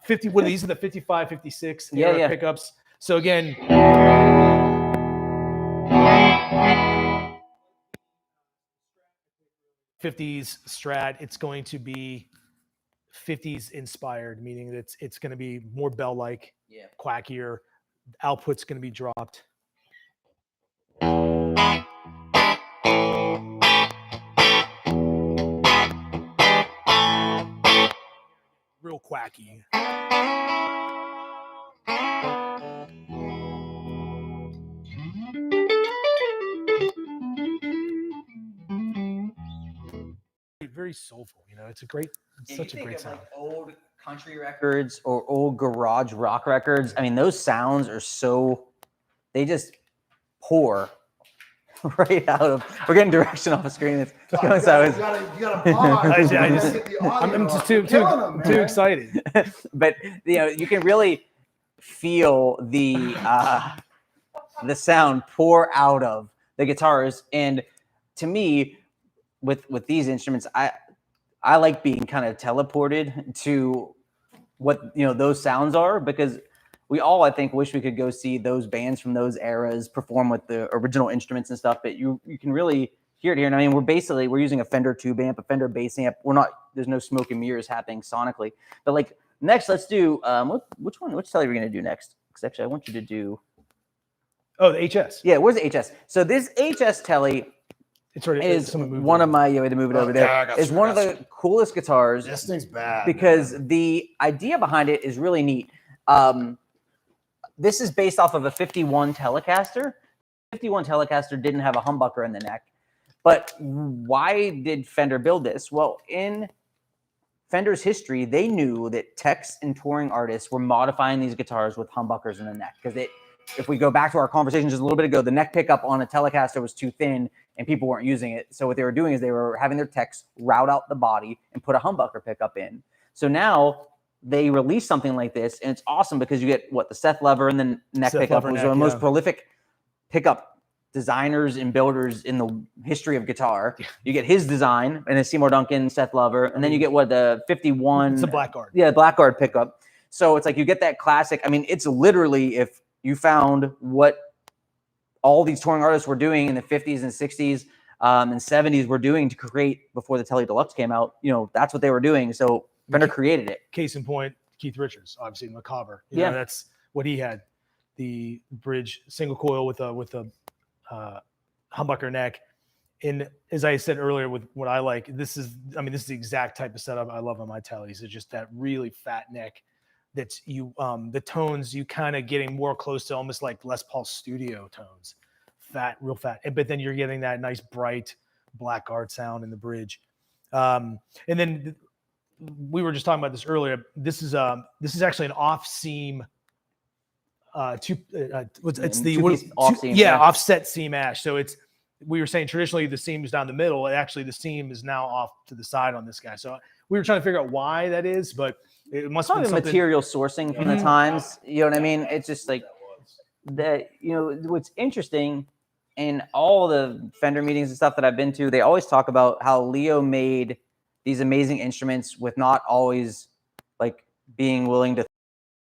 50. What these are the 55, 56 era pickups. So again, 50s Strat. It's going to be 50s inspired, meaning that it's going to be more bell-like, quackier. Output's going to be dropped. Real quacky. Very soulful, you know. It's such a great sound. Like old country records or old garage rock records. I mean, those sounds are they just pour right out of. We're getting direction off the screen. It's going sideways. You gotta pause. I'm just too excited. But you can really feel the sound pour out of the guitars. And to me, with these instruments, I like being kind of teleported to what those sounds are, because we all, I think, wish we could go see those bands from those eras perform with the original instruments and stuff. But you can really hear it here. And I mean, we're using a Fender tube amp, a Fender bass amp. There's no smoke and mirrors happening sonically. But like next, let's do which tele are we going to do next? Because actually, I want you to do. Oh, the HS. Yeah, where's the HS? So this HS tele. It's already is one of my way to move it over there. Yeah, is one of the coolest guitars. This thing's bad because the idea behind it is really neat. This is based off of a 51 Telecaster. 51 Telecaster didn't have a humbucker in the neck, but why did Fender build this? Well, in Fender's history, they knew that techs and touring artists were modifying these guitars with humbuckers in the neck, because if we go back to our conversation just a little bit ago, the neck pickup on a Telecaster was too thin and people weren't using it. So what they were doing is they were having their techs route out the body and put a humbucker pickup in. So now they release something like this, and it's awesome because you get the Seth Lever and the neck pickup, was one of the most prolific pickup designers and builders in the history of guitar. You get his design and a Seymour Duncan, Seth Lever, and then you get the 51. It's a Blackguard. Yeah, Blackguard pickup. So it's like you get that classic. I mean, it's literally, if you found what all these touring artists were doing in the 50s and 60s and 70s were doing to create before the Tele Deluxe came out, that's what they were doing. So Fender created it. Case in point, Keith Richards, obviously Macabre. You know, that's what he had. The bridge single coil with a humbucker neck. And as I said earlier, with what I like, this is the exact type of setup I love on my Teles. It's just that really fat neck. That's the tones you kind of getting more close to almost like Les Paul studio tones, real fat. But then you're getting that nice bright Blackguard sound in the bridge. And then we were just talking about this earlier. This is actually an off seam. Offset seam ash. So we were saying traditionally the seam is down the middle. Actually, the seam is now off to the side on this guy. So we were trying to figure out why that is, but it must be something. Material sourcing from the times. You know what I mean? It's just like that. What's interesting in all the Fender meetings and stuff that I've been to, they always talk about how Leo made these amazing instruments with not always like being willing to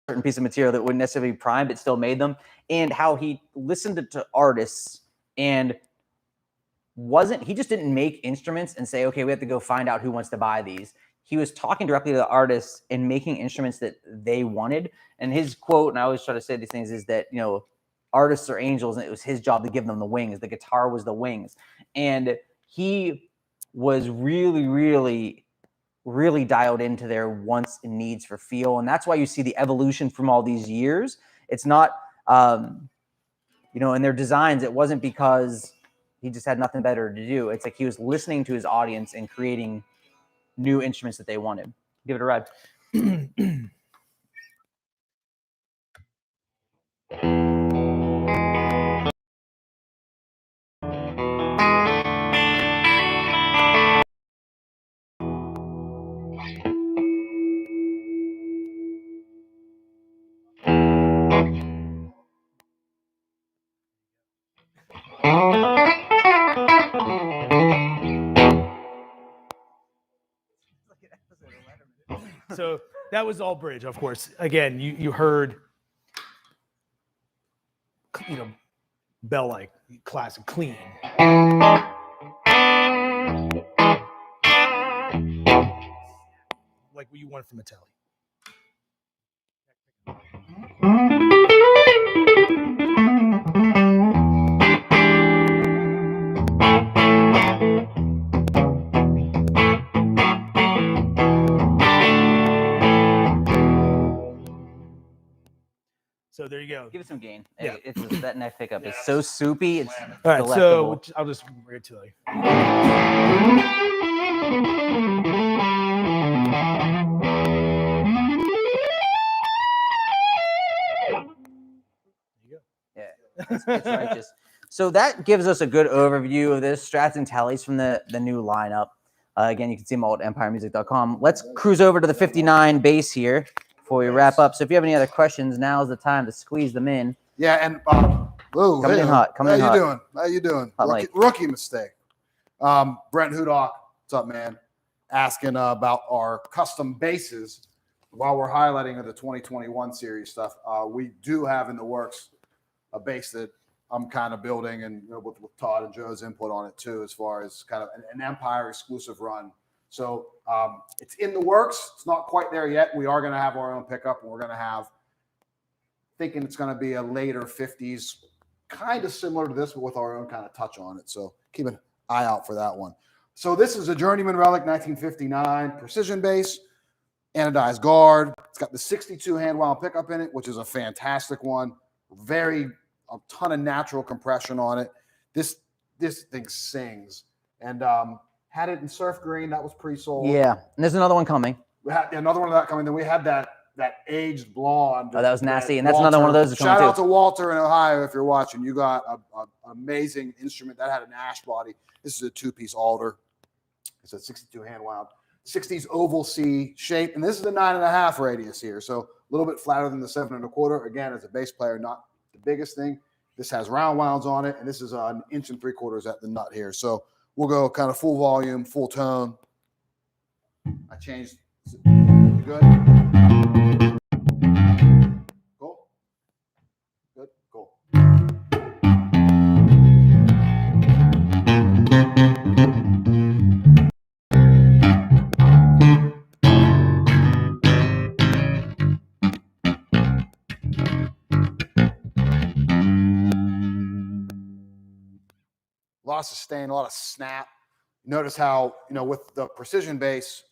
certain piece of material that wouldn't necessarily be prime, but still made them, and how he listened to artists and he just didn't make instruments and say, okay, we have to go find out who wants to buy these. He was talking directly to the artists and making instruments that they wanted. And his quote, and I always try to say these things, is that, artists are angels, and it was his job to give them the wings. The guitar was the wings. And he was really, really, really dialed into their wants and needs for feel. And that's why you see the evolution from all these years. It's not, in their designs, it wasn't because he just had nothing better to do. It's like he was listening to his audience and creating new instruments that they wanted. Give it a ride. So that was all bridge, of course. Again, you heard, bell-like, classic, clean. like what you want from a Tele. So there you go. Give it some gain. Yeah. It's just, that neck pickup is so soupy. It's All right, delectable. so I'll just bring it to you. Yeah, it's righteous. So that gives us a good overview of this strats and tallies from the new lineup. Again, you can see them all at empiremusic.com. Let's cruise over to the 59 bass here before we wrap up. So if you have any other questions, now's the time to squeeze them in. Yeah, and Coming in hot. Coming in hot. How you doing? Hot Rookie mistake. Brent Hudock, what's up, man? Asking about our custom basses. While we're highlighting the 2021 series stuff, we do have in the works a bass that I'm kind of building, and with Todd and Joe's input on it too, as far as kind of an Empire exclusive run. So it's in the works. It's not quite there yet. We are going to have our own pickup, and we're going to have, thinking it's going to be a later 50s, kind of similar to this, but with our own kind of touch on it. So keep an eye out for that one. So this is a Journeyman Relic 1959 precision bass, anodized guard. It's got the 62 hand wound pickup in it, which is a fantastic one. A ton of natural compression on it. This thing sings. And had it in surf green. That was pre-sold. Yeah, and there's another one coming. We had another one of that coming. Then we had that aged blonde. Oh, that was nasty. And that's another one of those. Shout out to Walter in Ohio if you're watching. You got an amazing instrument that had an ash body. This is a two-piece alder. It's a 62 hand wound, 60s oval C shape, and this is a 9.5 radius here, so a little bit flatter than the 7 1/4. Again, as a bass player, not the biggest thing. This has round wounds on it, and this is an 1 3/4 at the nut here. So we'll go kind of full volume, full tone. I changed. You good? Cool. Good. Cool. A lot of sustain, a lot of snap. Notice how, with the precision bass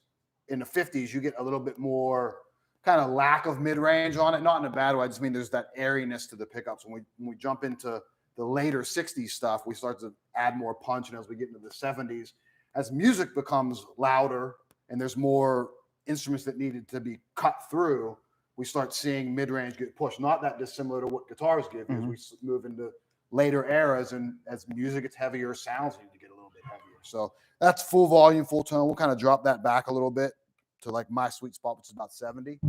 in the 50s, you get a little bit more kind of lack of mid-range on it. Not in a bad way. I just mean there's that airiness to the pickups. When we jump into the later 60s stuff, we start to add more punch. And as we get into the 70s, as music becomes louder and there's more instruments that needed to be cut through, we start seeing mid-range get pushed. Not that dissimilar to what guitars give, as we move into later eras, and as music gets heavier, sounds need to get a little bit heavier. So that's full volume, full tone. We'll kind of drop that back a little bit to like my sweet spot, which is about 70.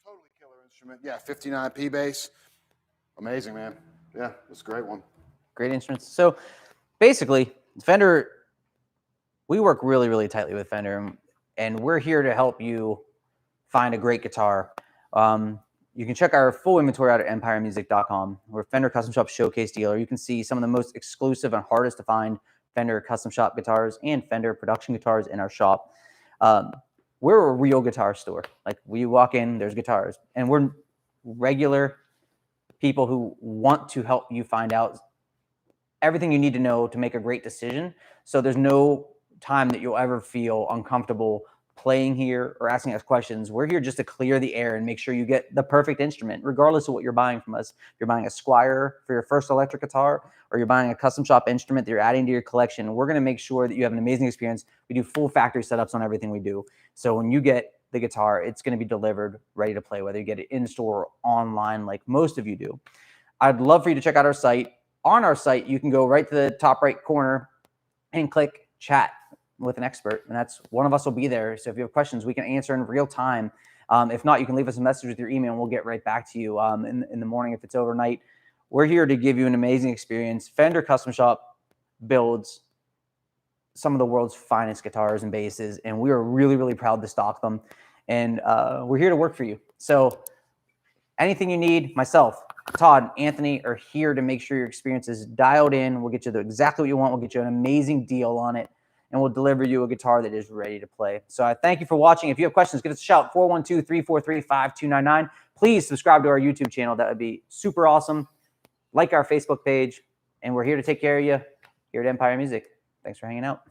Totally killer instrument. Yeah, 59P bass. Amazing, man. Yeah, it's a great one. Great instruments. So basically, Fender, we work really, really tightly with Fender, and we're here to help you find a great guitar. You can check our full inventory out at empiremusic.com. We're a Fender Custom Shop Showcase dealer. You can see some of the most exclusive and hardest to find Fender Custom Shop guitars and Fender production guitars in our shop. We're a real guitar store. Like, we walk in, there's guitars, and we're regular people who want to help you find out everything you need to know to make a great decision. So there's no time that you'll ever feel uncomfortable playing here or asking us questions. We're here just to clear the air and make sure you get the perfect instrument, regardless of what you're buying from us. If you're buying a Squire for your first electric guitar, or you're buying a custom shop instrument that you're adding to your collection, we're going to make sure that you have an amazing experience. We do full factory setups on everything we do. So when you get the guitar, it's going to be delivered ready to play, whether you get it in store or online like most of you do. I'd love for you to check out our site. On our site, you can go right to the top right corner and click chat with an expert, and that's one of us will be there. So if you have questions, we can answer in real time. If not, you can leave us a message with your email and we'll get right back to you in the morning if it's overnight. We're here to give you an amazing experience. Fender Custom Shop builds some of the world's finest guitars and basses, and we are really, really proud to stock them. And we're here to work for you. So anything you need, myself, Todd, Anthony are here to make sure your experience is dialed in. We'll get you exactly what you want. We'll get you an amazing deal on it, and we'll deliver you a guitar that is ready to play. So I thank you for watching. If you have questions, give us a shout, 412-343-5299. Please subscribe to our YouTube channel. That would be super awesome. Like our Facebook page, and we're here to take care of you here at Empire Music. Thanks for hanging out.